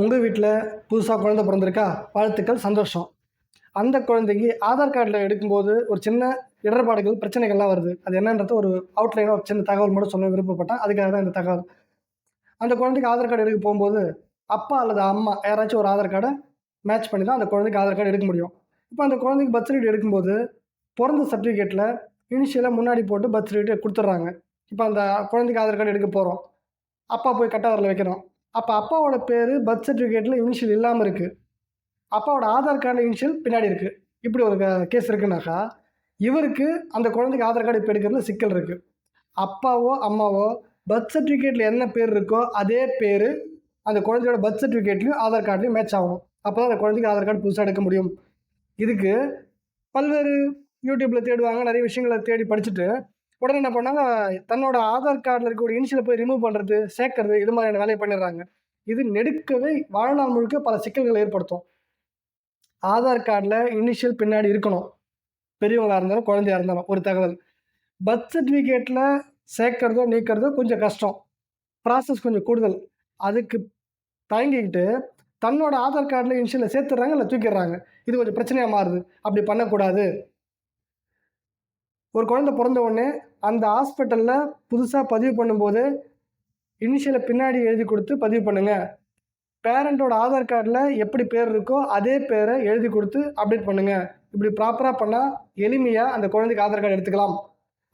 உங்கள் வீட்டில் புதுசாக குழந்தை பிறந்திருக்கா? வாழ்த்துக்கள், சந்தோஷம். அந்த குழந்தைக்கு ஆதார் கார்டில் எடுக்கும்போது ஒரு சின்ன இடர்பாடுகள், பிரச்சனைகள்லாம் வருது. அது என்னன்றது ஒரு அவுட்லைனாக ஒரு சின்ன தகவல் மட்டும் சொல்ல விருப்பப்பட்டேன். அதுக்காக தான் இந்த தகவல். அந்த குழந்தைக்கு ஆதார் கார்டு எடுக்க போகும்போது, அப்பா அல்லது அம்மா யாராச்சும் ஒரு ஆதார் கார்டை மேட்ச் பண்ணி தான் அந்த குழந்தைக்கு ஆதார் கார்டு எடுக்க முடியும். இப்போ அந்த குழந்தைக்கு பர்த் சர்டிஃபிகேட் எடுக்கும்போது, பிறந்த சர்டிஃபிகேட்டில் இனிஷியலாக முன்னாடி போட்டு பர்த் சர்டிஃபிகேட் கொடுத்துட்றாங்க. இப்போ அந்த குழந்தைக்கு ஆதார் கார்டு எடுக்க போகிறோம். அப்பா போய் கட்டாவரில் வைக்கிறோம். அப்போ அப்பாவோட பேர் பர்த் சர்டிஃபிகேட்டில் இனிஷியல் இல்லாமல் இருக்குது. அப்பாவோட ஆதார் கார்டில் இனிஷியல் பின்னாடி இருக்குது. இப்படி ஒரு கேஸ் இருக்குனாக்கா, இவருக்கு அந்த குழந்தைக்கு ஆதார் கார்டு இப்போ எடுக்கிறதுல சிக்கல் இருக்குது. அப்பாவோ அம்மாவோ பர்த் சர்டிஃபிகேட்டில் என்ன பேர் இருக்கோ அதே பேர் அந்த குழந்தையோட பர்த் சர்டிஃபிகேட்லையும் ஆதார் கார்ட்லையும் மேட்ச் ஆகணும். அப்போ தான் அந்த குழந்தைக்கு ஆதார் கார்டு புதுசாக எடுக்க முடியும். இதுக்கு பல்வேறு யூடியூப்பில் தேடுவாங்க, நிறைய விஷயங்களை தேடி படிச்சுட்டு உடனே என்ன பண்ணாங்க, தன்னோட ஆதார் கார்டில் இருக்கக்கூடிய இனிஷியலை போய் ரிமூவ் பண்ணுறது, சேர்க்கறது, இது மாதிரியான வேலையை பண்ணிடுறாங்க. இது நெடுக்கவே வாழ்நாள் முழுக்க பல சிக்கல்களை ஏற்படுத்தும். ஆதார் கார்டில் இனிஷியல் பின்னாடி இருக்கணும். பெரியவங்களாக இருந்தாலும் குழந்தையாக இருந்தாலும் ஒரு தகவல். பர்த் சர்டிஃபிகேட்டில் சேர்க்கறதோ நீக்கிறதோ கொஞ்சம் கஷ்டம், ப்ராசஸ் கொஞ்சம் கூடுதல். அதுக்கு தயங்கிக்கிட்டு தன்னோட ஆதார் கார்டில் இனிஷியலை சேர்த்துடுறாங்க, இல்லை தூக்கிடுறாங்க. இது கொஞ்சம் பிரச்சனையாக மாறுது. அப்படி பண்ணக்கூடாது. ஒரு குழந்தை பிறந்த உடனே அந்த ஹாஸ்பிட்டலில் புதுசாக பதிவு பண்ணும்போது இனிஷியலை பின்னாடி எழுதி கொடுத்து பதிவு பண்ணுங்கள். பேரண்ட்டோட ஆதார் கார்டில் எப்படி பேர் இருக்கோ அதே பேரை எழுதி கொடுத்து அப்டேட் பண்ணுங்கள். இப்படி ப்ராப்பராக பண்ணால் எளிமையாக அந்த குழந்தைக்கு ஆதார் கார்டு எடுத்துக்கலாம்.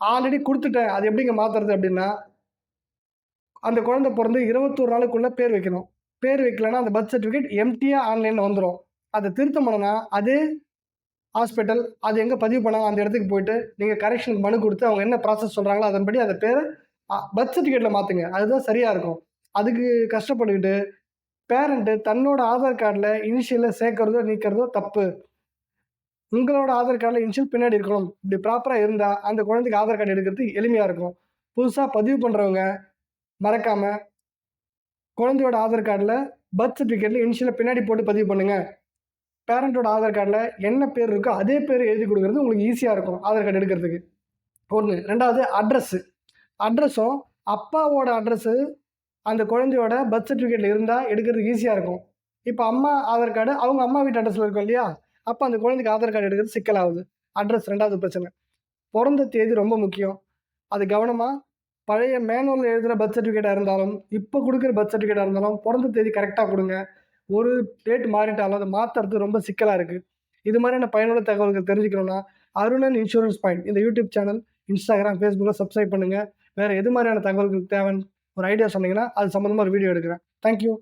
ஆல்ரெடி கொடுத்துட்டேன், அது எப்படிங்க மாற்றுறது அப்படின்னா, அந்த குழந்தை பிறந்து 21 நாளுக்குள்ளே பேர் வைக்கணும். பேர் வைக்கலன்னா அந்த பர்த் சர்டிஃபிகேட் எம்டியாக ஆன்லைனில் வந்துடும். அதை திருத்தம் பண்ணனா அதே ஹாஸ்பிட்டல் அது எங்கே பதிவு பண்ணாங்க அந்த இடத்துக்கு போயிட்டு நீங்கள் கரெக்ஷனுக்கு மனு கொடுத்து அவங்க என்ன ப்ராசஸ் சொல்கிறாங்களோ அதன்படி அந்த பேரை பர்த் சர்டிஃபிகேட்டில் மாற்றுங்க. அதுதான் சரியாக இருக்கும். அதுக்கு கஷ்டப்பட்டுக்கிட்டு பேரண்ட்டு தன்னோட ஆதார் கார்டில் இனிஷியலில் சேர்க்கறதோ நீக்கிறதோ தப்பு. உங்களோட ஆதார் கார்டில் இனிஷியல் பின்னாடி இருக்கணும். இப்படி ப்ராப்பராக இருந்தால் அந்த குழந்தைக்கு ஆதார் கார்டு எடுக்கிறது எளிமையாக இருக்கும். புதுசாக பதிவு பண்ணுறவங்க மறக்காமல் குழந்தையோட ஆதார் கார்டில் பர்த் சர்டிஃபிகேட்டில் இனிஷியலை பின்னாடி போட்டு பதிவு பண்ணுங்கள். பேரண்ட்டோட ஆதார் கார்டில் என்ன பேர் இருக்கோ அதே பேர் எழுதி கொடுக்குறது உங்களுக்கு ஈஸியாக இருக்கும் ஆதார் கார்டு எடுக்கிறதுக்கு. ஒன்று. ரெண்டாவது, அட்ரஸும் அப்பாவோட அட்ரஸு அந்த குழந்தையோட பர்த் சர்டிஃபிகேட்டில் இருந்தால் எடுக்கிறதுக்கு ஈஸியாக இருக்கும். இப்போ அம்மா ஆதார் கார்டு அவங்க அம்மா வீட்டு அட்ரஸில் இருக்கும் இல்லையா? அப்போ அந்த குழந்தைக்கு ஆதார் கார்டு எடுக்கிறது சிக்கலாகுது. அட்ரஸ் 2வது பிரச்சனை. பிறந்த தேதி ரொம்ப முக்கியம். அது கவனமாக பழைய மேனுவலில் எழுதுகிற பர்த் சர்டிஃபிகேட்டாக இருந்தாலும் இப்போ கொடுக்குற பர்த் சர்டிஃபிகேட்டாக இருந்தாலும் பிறந்த தேதி கரெக்டாக கொடுங்க. ஒரு டேட் மாறிட்டாலும் அதை மாற்றுறது ரொம்ப சிக்கலாக இருக்குது. இது மாதிரியான பயனுள்ள தகவல்கள் தெரிஞ்சுக்கணுன்னா அருணன் இன்சூரன்ஸ் பாயிண்ட் இந்த யூடியூப் சேனல், இன்ஸ்டாகிராம், ஃபேஸ்புக்கில் சப்ஸ்கிரைப் பண்ணுங்கள். வேறு எது மாதிரியான தகவல்கள் தேவைன்னு ஒரு ஐடியா சொன்னீங்கன்னா அது சம்மந்தமாக ஒரு வீடியோ எடுக்கிறேன். தேங்க்யூ.